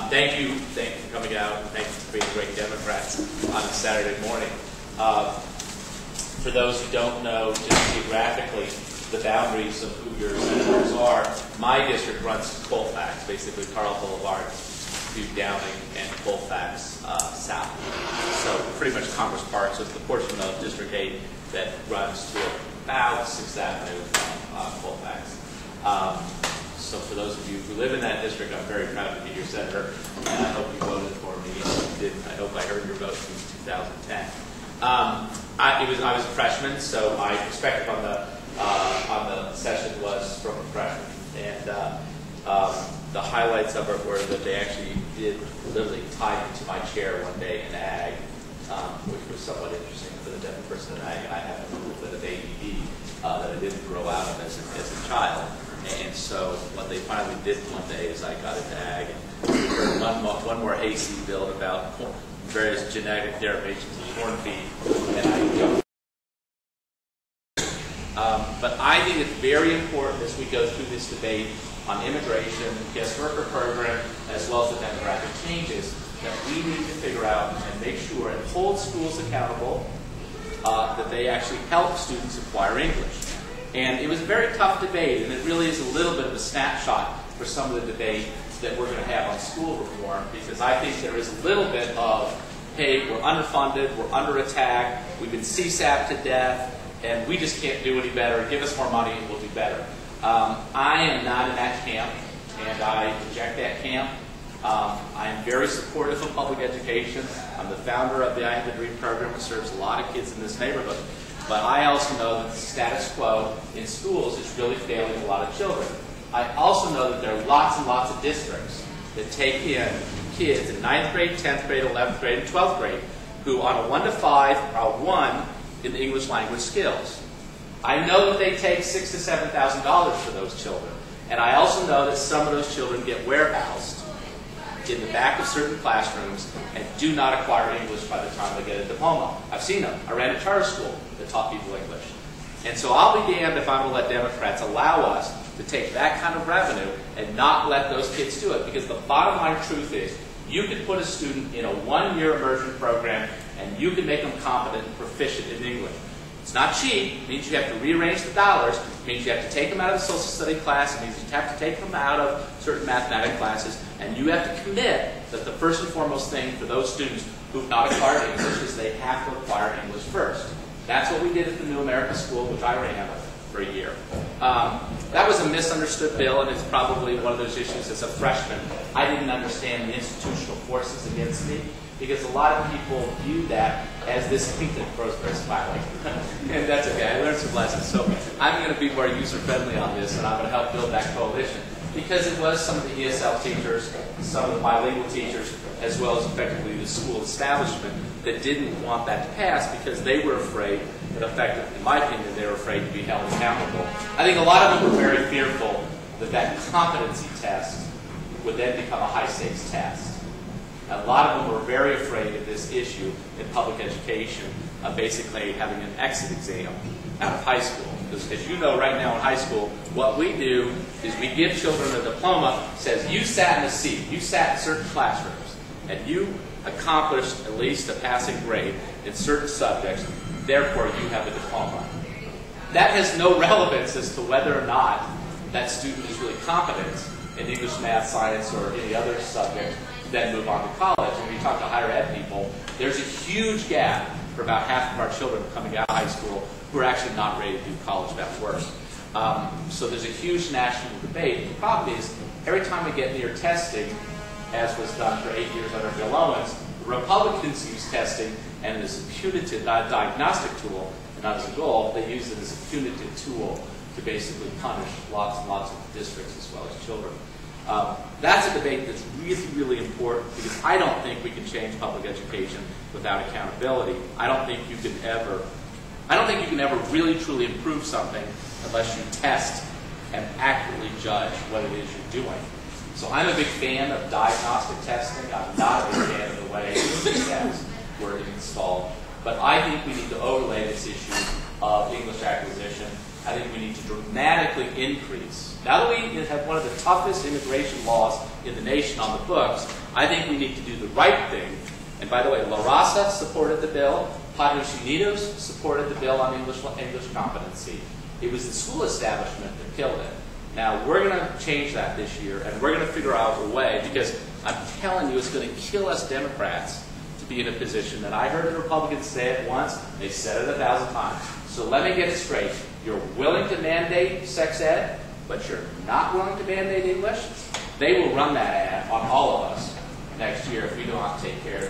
Thank you for coming out, and thank you for being great Democrats on a Saturday morning. For those who don't know, just geographically, the boundaries of who your senators are, my district runs Colfax, basically Carl Boulevard to Downing and Colfax south. So pretty much Commerce Park, so it's the portion of District 8 that runs to about 6th Avenue from Colfax. So for those of you who live in that district, I'm very proud to be your senator, and I hope you voted for me. If you didn't, I hope I heard your vote since 2010. I was a freshman, so my perspective on the session was from a freshman, and the highlights of it were that they actually did literally tie me to my chair one day in ag, which was somewhat interesting for the deaf person in ag. I have a little bit of ADD that I didn't grow out of as a child. And so what they finally did one day is I got into ag, and we heard one more AC bill about various genetic derivations of corn feed, and I jumped. But I think it's very important as we go through this debate on immigration, guest worker program, as well as the demographic changes, that we need to figure out and make sure and hold schools accountable that they actually help students acquire English. And it was a very tough debate, and it really is a little bit of a snapshot for some of the debate that we're going to have on school reform, because I think there is a little bit of, hey, we're underfunded, we're under attack, we've been CSAP to death, and we just can't do any better. Give us more money and we'll do better. I am not in that camp, and I reject that camp. I am very supportive of public education. I'm the founder of the I Have a Dream program, which serves a lot of kids in this neighborhood. But I also know that the status quo in schools is really failing a lot of children. I also know that there are lots and lots of districts that take in kids in 9th grade, 10th grade, 11th grade, and 12th grade who on a 1 to 5 are 1 in the English language skills. I know that they take $6,000 to $7,000 for those children. And I also know that some of those children get warehoused in the back of certain classrooms and do not acquire English by the time they get a diploma. I've seen them. I ran a charter school that taught people English. And so I'll be damned if I'm going to let Democrats allow us to take that kind of revenue and not let those kids do it. Because the bottom line truth is, you can put a student in a 1-year immersion program and you can make them competent and proficient in English. It's not cheap. It means you have to rearrange the dollars. It means you have to take them out of the social study class. It means you have to take them out of certain mathematics classes. And you have to commit that the first and foremost thing for those students who've not acquired English is they have to acquire English first. That's what we did at the New America School, which I ran for a year. That was a misunderstood bill, and it's probably one of those issues as a freshman. I didn't understand the institutional forces against me, because a lot of people view that as this thing that grows very smiling. And that's okay. I learned some lessons. So I'm going to be more user-friendly on this, and I'm going to help build that coalition. Because it was some of the ESL teachers, some of the bilingual teachers, as well as effectively the school establishment that didn't want that to pass because they were afraid that effectively, in my opinion, they were afraid to be held accountable. I think a lot of them were very fearful that that competency test would then become a high-stakes test. A lot of them were very afraid of this issue in public education of basically having an exit exam out of high school. Because as you know right now in high school, what we do is we give children a diploma that says you sat in a seat, you sat in certain classrooms, and you accomplished at least a passing grade in certain subjects, therefore you have a diploma. That has no relevance as to whether or not that student is really competent in English, math, science, or any other subject, then move on to college. When we talk to higher ed people, there's a huge gap for about half of our children coming out of high school who are actually not ready to do college bound work. So there's a huge national debate. The problem is, every time we get near testing, as was done for 8 years under Bill Owens, the Republicans use testing and as a punitive, not a diagnostic tool, and not as a goal. They use it as a punitive tool to basically punish lots and lots of districts as well as children. That's a debate that's really, really important, because I don't think we can change public education without accountability. I don't think you can ever really, truly improve something unless you test and accurately judge what it is you're doing. So I'm a big fan of diagnostic testing. I'm not a big fan of the way tests were installed. But I think we need to overlay this issue of English acquisition. I think we need to dramatically increase. Now that we have one of the toughest immigration laws in the nation on the books, I think we need to do the right thing. And by the way, La Raza supported the bill. Padres Unidos supported the bill on English competency. It was the school establishment that killed it. Now, we're going to change that this year, and we're going to figure out a way, because I'm telling you, it's going to kill us Democrats to be in a position that I heard the Republicans say it once, they said it 1,000 times. So let me get it straight. You're willing to mandate sex ed, but you're not willing to mandate English? They will run that ad on all of us next year if we do not take care of